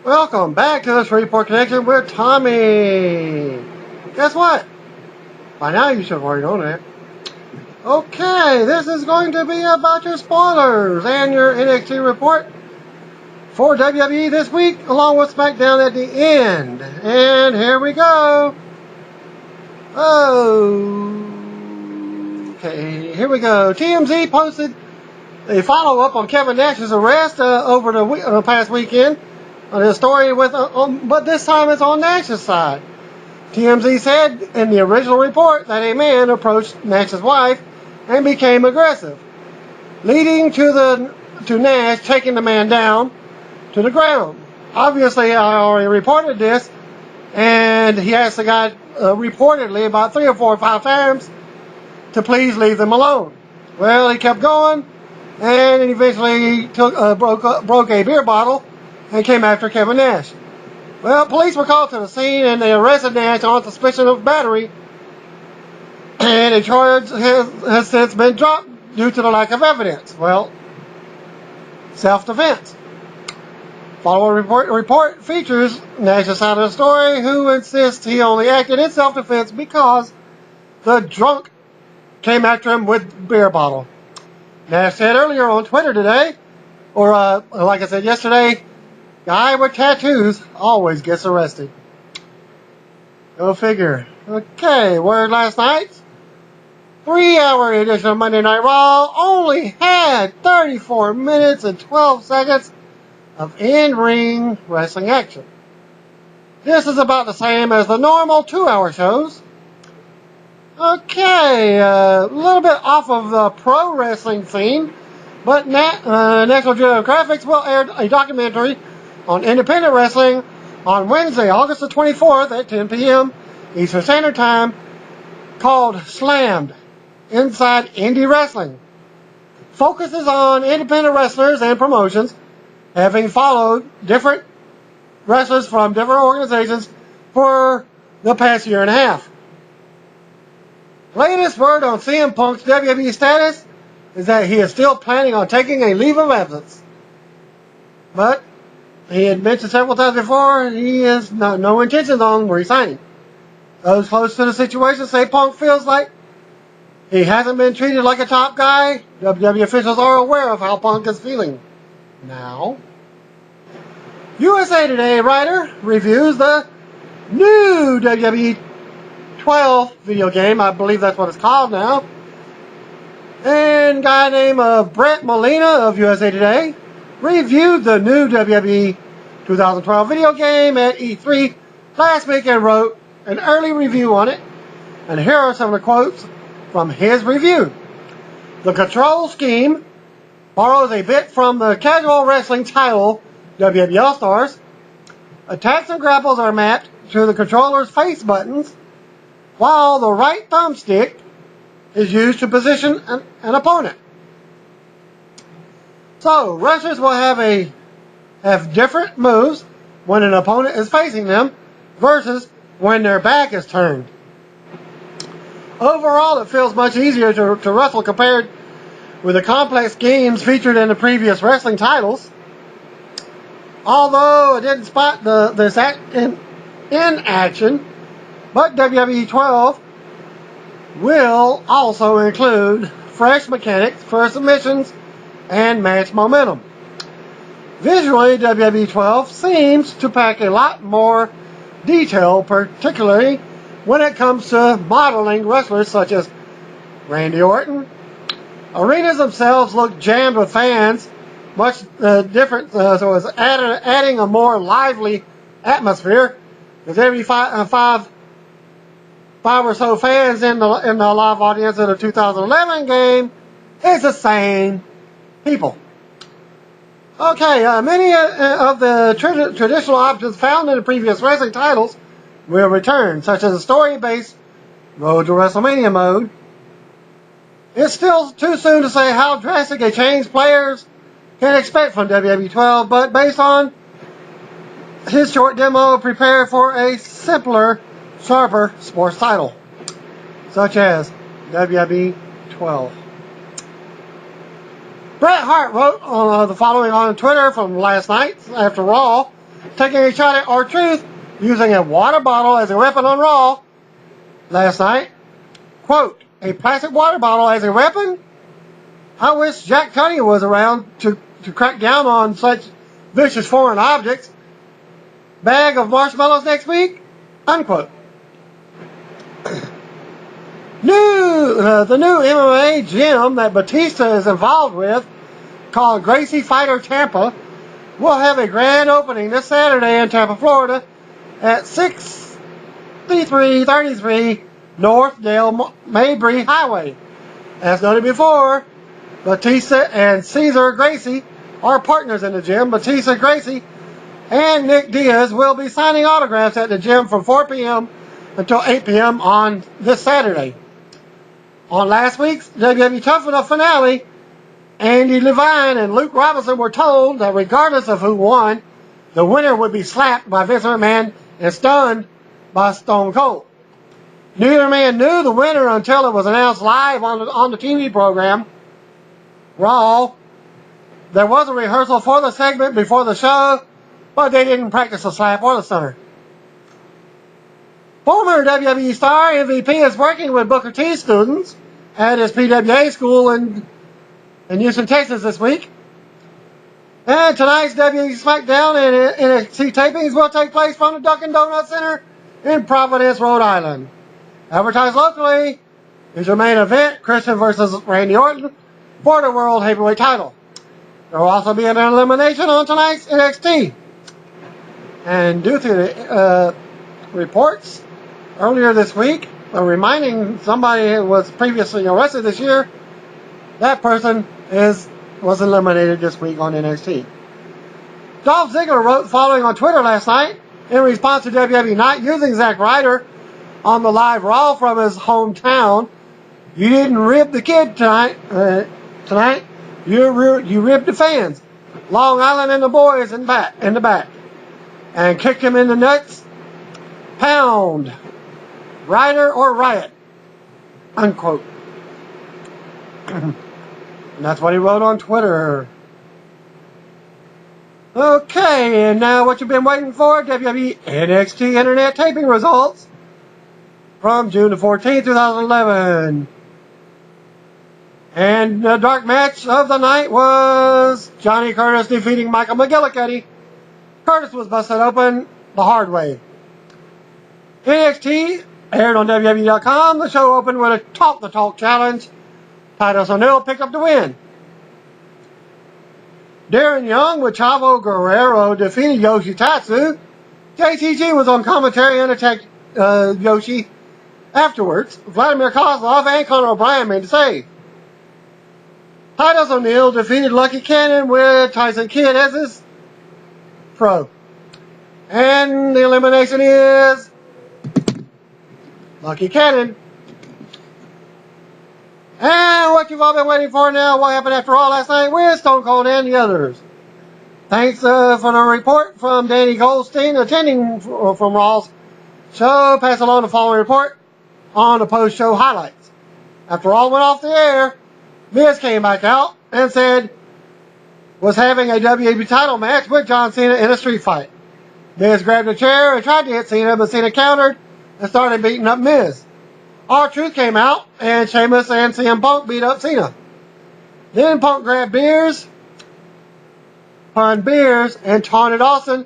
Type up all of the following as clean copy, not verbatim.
Welcome back to the Shreveport Connection with Tommy. Guess what? By now you should have already known that. Okay, this is going to be about your spoilers and your NXT report for WWE this week, along with SmackDown at the end. And here we go. Okay, here we go. TMZ posted a follow-up on Kevin Nash's arrest over the past weekend on his story, but this time it's on Nash's side. TMZ said in the original report that a man approached Nash's wife and became aggressive, leading to Nash taking the man down to the ground. Obviously, I already reported this, and he asked the guy reportedly about 3 or 4 or 5 times to please leave them alone. Well, he kept going, and eventually broke a beer bottle and came after Kevin Nash. Well, police were called to the scene, and they arrested Nash on suspicion of battery, and a charge has since been dropped due to the lack of evidence. Well, self-defense. Following report features Nash's side of the story, who insists he only acted in self-defense because the drunk came after him with beer bottle. Nash said earlier on Twitter today, or like I said yesterday, guy with tattoos always gets arrested. Go figure. Okay, word last night. 3-hour edition of Monday Night Raw only had 34 minutes and 12 seconds of in-ring wrestling action. This is about the same as the normal 2-hour shows. Okay, a little bit off of the pro wrestling scene, but National Geographic will air a documentary on independent wrestling on Wednesday, August the 24th at 10 p.m. Eastern Standard Time, called Slammed, Inside Indie Wrestling. Focuses on independent wrestlers and promotions, having followed different wrestlers from different organizations for the past year and a half. Latest word on CM Punk's WWE status is that he is still planning on taking a leave of absence. But he had mentioned several times before he has no intentions on resigning. Those close to the situation say Punk feels like he hasn't been treated like a top guy. WWE officials are aware of how Punk is feeling now. USA Today writer reviews the new WWE 12 video game. I believe that's what it's called now. And a guy named Brett Molina of USA Today reviewed the new WWE 2012 video game at E3 last week and wrote an early review on it. And here are some of the quotes from his review. The control scheme borrows a bit from the casual wrestling title WWE All-Stars. Attacks and grapples are mapped to the controller's face buttons, while the right thumbstick is used to position an opponent. So, wrestlers will have different moves when an opponent is facing them versus when their back is turned. Overall, it feels much easier to wrestle compared with the complex games featured in the previous wrestling titles. Although I didn't spot this in action, but WWE 12 will also include fresh mechanics for submissions and match momentum. Visually, WWE 12 seems to pack a lot more detail, particularly when it comes to modeling wrestlers such as Randy Orton. Arenas themselves look jammed with fans, much different, so it's adding a more lively atmosphere, because every five or so fans in the live audience of the 2011 game is the same people. Okay, many of the traditional options found in the previous wrestling titles will return, such as the story-based Road to WrestleMania mode. It's still too soon to say how drastic a change players can expect from WWE 12, but based on his short demo, prepare for a simpler, sharper sports title, such as WWE 12. Bret Hart wrote the following on Twitter from last night after Raw. taking a shot at R-Truth using a water bottle as a weapon on Raw last night. Quote, a plastic water bottle as a weapon? I wish Jack Tunney was around to crack down on such vicious foreign objects. Bag of marshmallows next week? Unquote. The new MMA gym that Batista is involved with, called Gracie Fighter Tampa, will have a grand opening this Saturday in Tampa, Florida at 6333 North Dale Mabry Highway. As noted before, Batista and Cesar Gracie are partners in the gym. Batista, Gracie, and Nick Diaz will be signing autographs at the gym from 4 p.m. until 8 p.m. on this Saturday. On last week's WWE Tough Enough finale, Andy Levine and Luke Robinson were told that regardless of who won, the winner would be slapped by Vince McMahon and stunned by Stone Cold. Neither man knew the winner until it was announced live on the TV program, Raw. There was a rehearsal for the segment before the show, but they didn't practice the slap or the stunner. Former WWE star MVP is working with Booker T students at his PWA school in Houston, Texas this week. And tonight's WWE SmackDown and NXT tapings will take place from the Dunkin' Donuts Center in Providence, Rhode Island. Advertised locally is your main event, Christian versus Randy Orton for the World Heavyweight title. There will also be an elimination on tonight's NXT. And due to the reports earlier this week, reminding somebody who was previously arrested this year, that person was eliminated this week on NXT. Dolph Ziggler wrote following on Twitter last night in response to WWE not using Zack Ryder on the live Raw from his hometown. You didn't rib the kid tonight. You ribbed the fans. Long Island and the boys in the back. And kicked him in the nuts. Pound. Ryder or riot. Unquote. And that's what he wrote on Twitter. Okay, and now what you've been waiting for, WWE NXT Internet taping results from June the 14th, 2011. And the dark match of the night was Johnny Curtis defeating Michael McGillicuddy. Curtis was busted open the hard way. NXT aired on WWE.com. The show opened with a Talk the Talk challenge. Titus O'Neil picked up the win. Darren Young with Chavo Guerrero defeated Yoshitatsu. JTG was on commentary and attacked Yoshi afterwards. Vladimir Kozlov and Conor O'Brien made the save. Titus O'Neil defeated Lucky Cannon with Tyson Kidd as his pro. And the elimination is Lucky Cannon. And what you've all been waiting for now, what happened after all last night with Stone Cold and the others. Thanks for the report from Danny Goldstein, attending from Raw's show. Pass along the following report on the post-show highlights. After all went off the air, Miz came back out and said was having a WWE title match with John Cena in a street fight. Miz grabbed a chair and tried to hit Cena, but Cena countered and started beating up Miz. R-Truth came out, and Sheamus and CM Punk beat up Cena. Then Punk grabbed beers, and taunted Austin,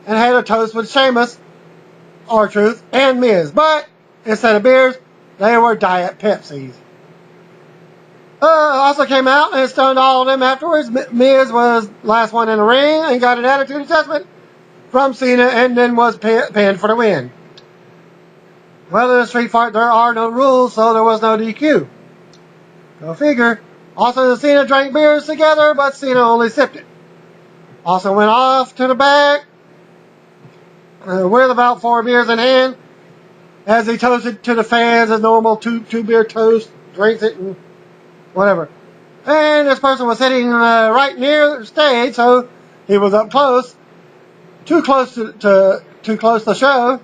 and had a toast with Sheamus, R-Truth, and Miz. But instead of beers, they were Diet Pepsis. Also came out and stunned all of them afterwards. Miz was last one in the ring and got an attitude adjustment from Cena, and then was pinned for the win. Well, in a street fight, there are no rules, so there was no DQ. Go figure. Also, Cena drank beers together, but Cena only sipped it. Also went off to the back with about 4 beers in hand as he toasted to the fans as normal, two beer toast, drinks it, and whatever. And this person was sitting right near the stage, so he was up close, too close to close the show,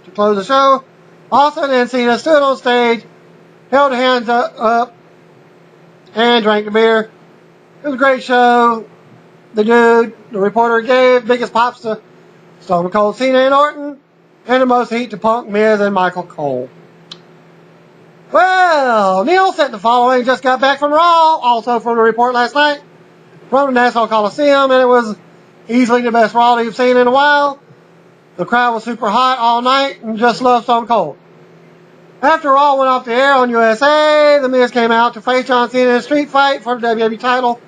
to close the show. Austin and Cena stood on stage, held hands up, and drank the beer. It was a great show. The reporter gave biggest pops to Stone Cold, Cena, and Orton, and the most heat to Punk, Miz, and Michael Cole. Well, Neil sent the following. Just got back from Raw, also from the report last night from the Nassau Coliseum, and it was easily the best Raw you've seen in a while. The crowd was super hot all night and just loved Stone Cold. After Raw went off the air on USA, The Miz came out to face John Cena in a street fight for the WWE title.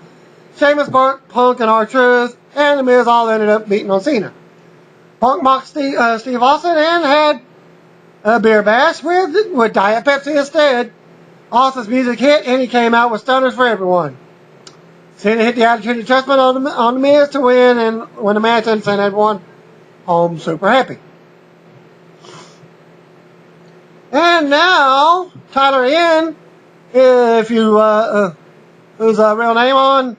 Sheamus, Punk, and R-Truth, and The Miz all ended up beating on Cena. Punk mocked Steve Austin and had a beer bash with Diet Pepsi instead. Austin's music hit, and he came out with stunners for everyone. Cena hit the Attitude Adjustment on The Miz to win, and win the match, and sent everyone home super happy. And now, Tyler Inn, if you, whose real name on,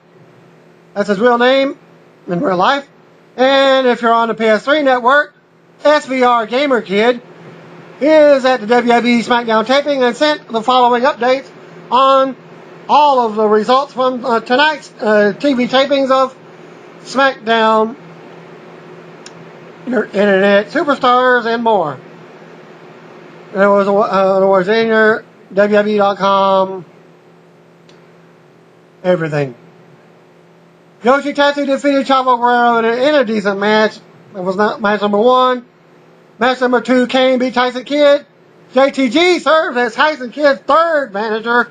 that's his real name in real life. And if you're on the PS3 network, SVR Gamer Kid is at the WWE SmackDown taping and sent the following updates on all of the results from tonight's TV tapings of SmackDown, Internet Superstars, and more. There was in your WWE.com, everything. Yoshitatsu defeated Chavo Guerrero in a decent match. That was not match number 1. Match number 2, Kane beat Tyson Kidd. JTG served as Tyson Kidd's third manager.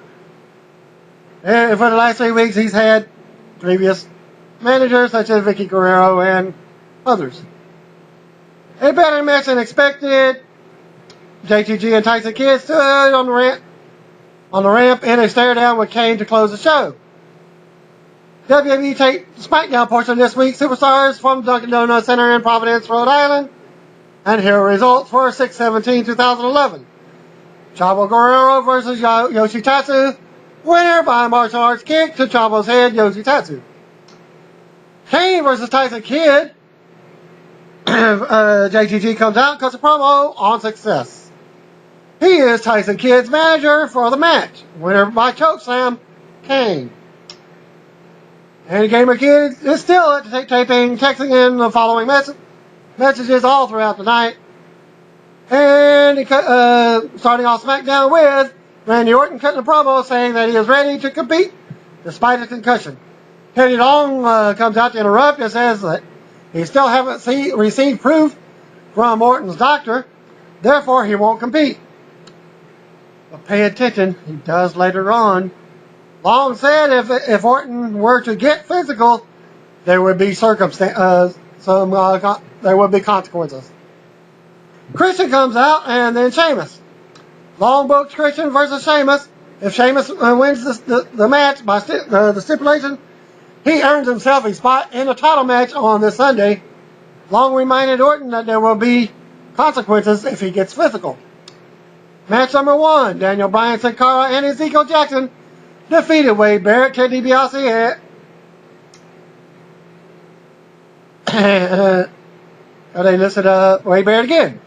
And for the last 3 weeks, he's had previous managers such as Vicky Guerrero and others. A better match than expected. JTG and Tyson Kidd stood on the ramp in a stare down with Kane to close the show. WWE taped the SmackDown portion of this week's Superstars from Dunkin' Donuts Center in Providence, Rhode Island. And here are results for 6/17/2011. Chavo Guerrero versus Yoshitatsu. Winner by martial arts kick to Chavo's head, Yoshitatsu. Kane versus Tyson Kidd. JTG comes out and cuts a promo on success. He is Tyson Kidd's manager for the match. Winner by chokeslam, Kane. And Gamer Kid is still at the taping, texting in the following messages all throughout the night. And he starting off SmackDown with Randy Orton cutting a promo saying that he is ready to compete despite a concussion. Teddy Long comes out to interrupt and says that he still haven't received proof from Orton's doctor, therefore he won't compete. But pay attention, he does later on. Long said if Orton were to get physical, there would be there would be consequences. Christian comes out, and then Sheamus. Long booked Christian versus Sheamus. If Sheamus wins the match by the stipulation, he earns himself a spot in the title match on this Sunday. Long reminded Orton that there will be consequences if he gets physical. Match number 1, Daniel Bryan, Sin Cara, and Ezekiel Jackson defeated Wade Barrett, Ted DiBiase, they listed Wade Barrett again.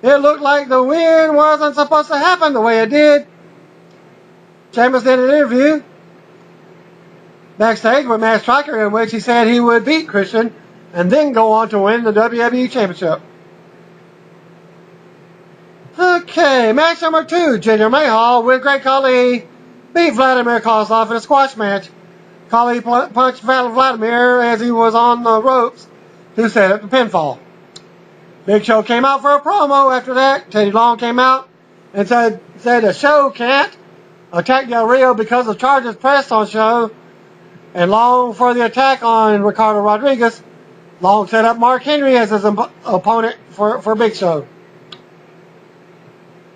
It looked like the win wasn't supposed to happen the way it did. Sheamus did an interview backstage with Matt Striker in which he said he would beat Christian and then go on to win the WWE Championship. Okay, match number 2, Jinder Mahal with Great Khali beat Vladimir Kozlov in a squash match. Khali punched Vladimir as he was on the ropes to set up the pinfall. Big Show came out for a promo after that. Teddy Long came out and said the Show can't attack Del Rio because of charges pressed on Show, and Long for the attack on Ricardo Rodriguez. Long set up Mark Henry as his opponent for Big Show.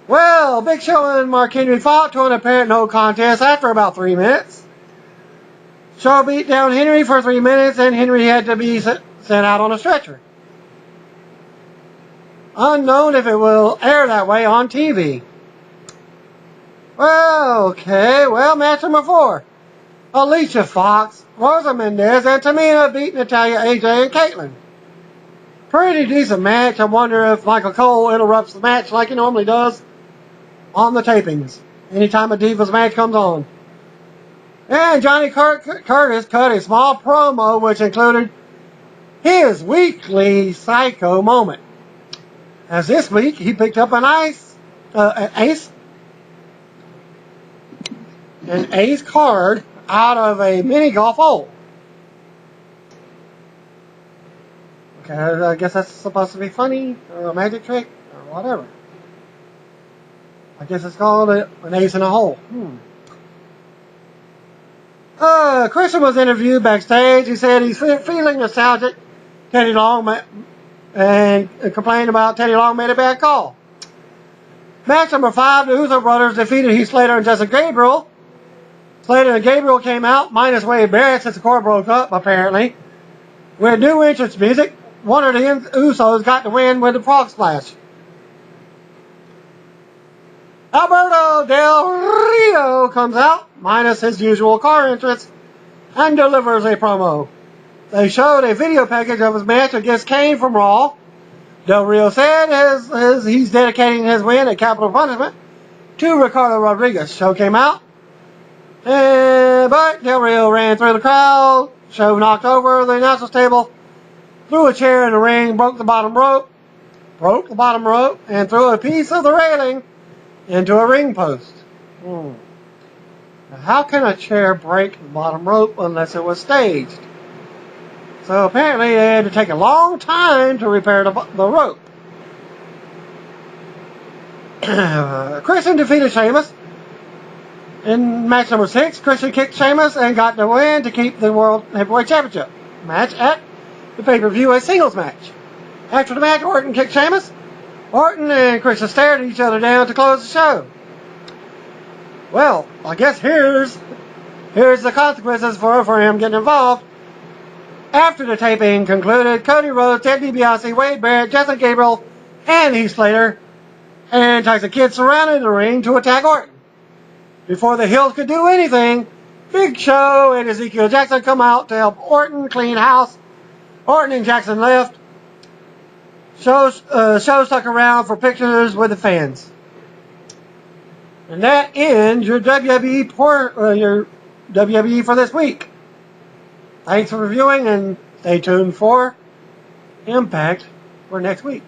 Well, Big Show and Mark Henry fought to an apparent no contest after about 3 minutes. Show beat down Henry for 3 minutes, and Henry had to be sent out on a stretcher. Unknown if it will air that way on TV. Well, okay. Well, match number 4. Alicia Fox, Rosa Mendez, and Tamina beat Natalya, AJ, and Caitlyn. Pretty decent match. I wonder if Michael Cole interrupts the match like he normally does on the tapings anytime a Divas match comes on. And Johnny Curtis cut a small promo which included his weekly psycho moment. As this week, he picked up an ace card out of a mini golf hole. Okay, I guess that's supposed to be funny, or a magic trick, or whatever. I guess it's called an ace in a hole. Christian was interviewed backstage. He said he's feeling nostalgic. Teddy Long and complained about Teddy Long made a bad call. Match number 5, the Uso brothers defeated Heath Slater and Justin Gabriel. Slater and Gabriel came out minus Wade Barrett since the cord broke up, apparently. With new entrance music, one of the Usos got the win with the frog splash. Alberto Del Rio comes out, minus his usual car entrance, and delivers a promo. They showed a video package of his match against Kane from Raw. Del Rio said he's dedicating his win at Capital Punishment to Ricardo Rodriguez. Show came out, but Del Rio ran through the crowd. Show knocked over the announcer's table, threw a chair in the ring, broke the bottom rope, and threw a piece of the railing into a ring post. Now, how can a chair break the bottom rope unless it was staged? So apparently they had to take a long time to repair the rope. Christian defeated Sheamus. In match number 6, Christian kicked Sheamus and got the win to keep the World Heavyweight Championship match at the pay-per-view a singles match. After the match, Orton kicked Sheamus. Orton and Christian stared at each other down to close the show. Well, I guess here's the consequences for him getting involved. After the taping concluded, Cody Rhodes, Ted DiBiase, Wade Barrett, Justin Gabriel, and Heath Slater and Tyson Kidd surrounded the ring to attack Orton. Before the Hills could do anything, Big Show and Ezekiel Jackson come out to help Orton clean house. Orton and Jackson left. Show stuck around for pictures with the fans. And that ends your WWE for this week. Thanks for reviewing, and stay tuned for Impact for next week.